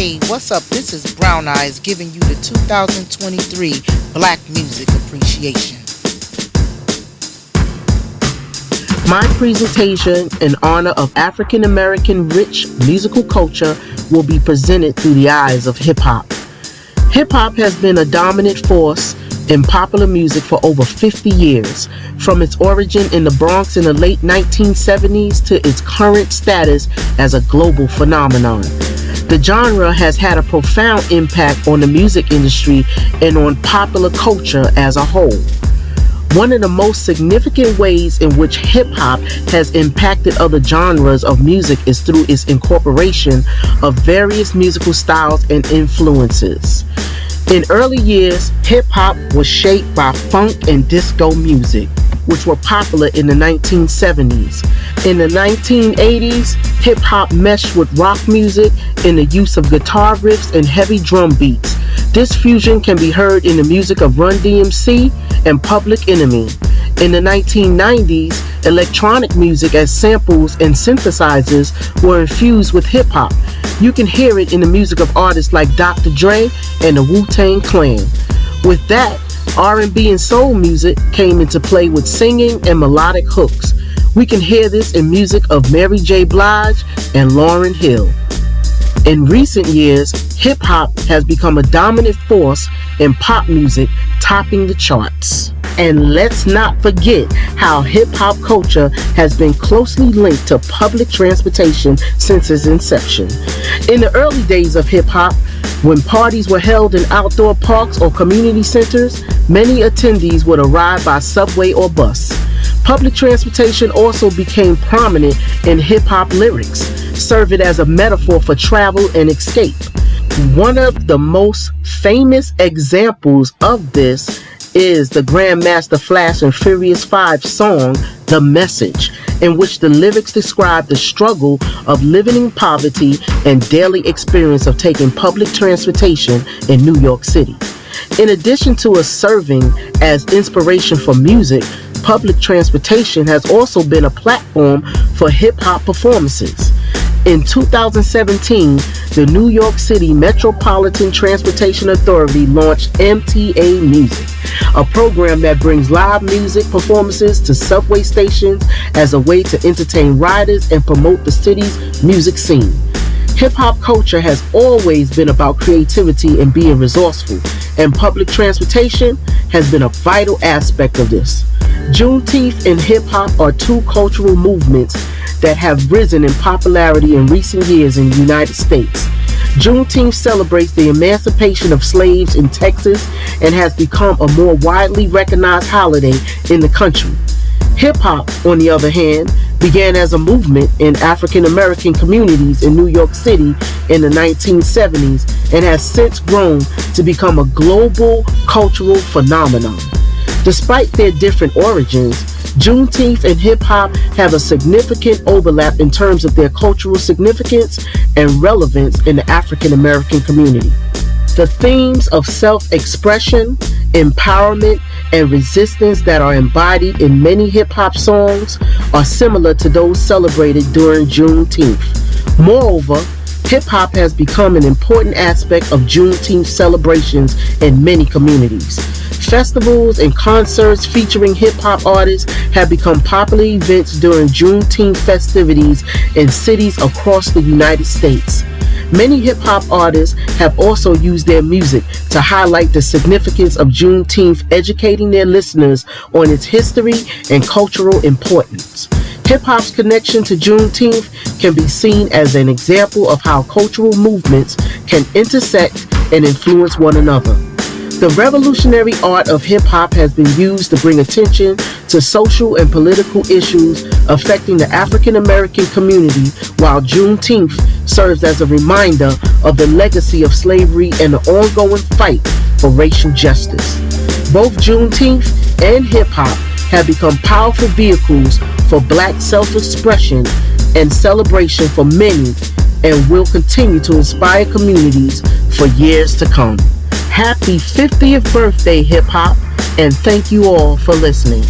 Hey, what's up? This is Brown Eyes giving you the 2023 Black Music Appreciation. My presentation in honor of African American rich musical culture will be presented through the eyes of hip-hop. Hip-hop has been a dominant force in popular music for over 50 years, from its origin in the Bronx in the late 1970s to its current status as a global phenomenon. The genre has had a profound impact on the music industry and on popular culture as a whole. One of the most significant ways in which hip-hop has impacted other genres of music is through its incorporation of various musical styles and influences. In early years, hip-hop was shaped by funk and disco music, which were popular in the 1970s. In the 1980s, hip-hop meshed with rock music in the use of guitar riffs and heavy drum beats. This fusion can be heard in the music of Run DMC and Public Enemy. In the 1990s, electronic music as samples and synthesizers were infused with hip-hop. You can hear it in the music of artists like Dr. Dre and the Wu-Tang Clan. With that, R&B and soul music came into play with singing and melodic hooks. We can hear this in music of Mary J. Blige and Lauryn Hill. In recent years, hip-hop has become a dominant force in pop music, topping the charts. And let's not forget how hip-hop culture has been closely linked to public transportation since its inception. In the early days of hip-hop, when parties were held in outdoor parks or community centers, many attendees would arrive by subway or bus. Public transportation also became prominent in hip-hop lyrics, serving as a metaphor for travel and escape. One of the most famous examples of this is the Grandmaster Flash and Furious 5 song, The Message, in which the lyrics describe the struggle of living in poverty and daily experience of taking public transportation in New York City. In addition to serving as inspiration for music, public transportation has also been a platform for hip-hop performances. In 2017, the New York City Metropolitan Transportation Authority launched MTA Music, a program that brings live music performances to subway stations as a way to entertain riders and promote the city's music scene. Hip-hop culture has always been about creativity and being resourceful, and public transportation has been a vital aspect of this. Juneteenth and hip-hop are two cultural movements that have risen in popularity in recent years in the United States. Juneteenth celebrates the emancipation of slaves in Texas and has become a more widely recognized holiday in the country. Hip-hop, on the other hand, began as a movement in African American communities in New York City in the 1970s and has since grown to become a global cultural phenomenon. Despite their different origins, Juneteenth and hip-hop have a significant overlap in terms of their cultural significance and relevance in the African American community. The themes of self-expression, empowerment, and resistance that are embodied in many hip-hop songs are similar to those celebrated during Juneteenth. Moreover, hip-hop has become an important aspect of Juneteenth celebrations in many communities. Festivals and concerts featuring hip-hop artists have become popular events during Juneteenth festivities in cities across the United States. Many hip-hop artists have also used their music to highlight the significance of Juneteenth, educating their listeners on its history and cultural importance. Hip-hop's connection to Juneteenth can be seen as an example of how cultural movements can intersect and influence one another. The revolutionary art of hip-hop has been used to bring attention to social and political issues affecting the African American community, while Juneteenth serves as a reminder of the legacy of slavery and the ongoing fight for racial justice. Both Juneteenth and hip-hop have become powerful vehicles for Black self-expression and celebration for many, and will continue to inspire communities for years to come. Happy 50th birthday, hip-hop, and thank you all for listening.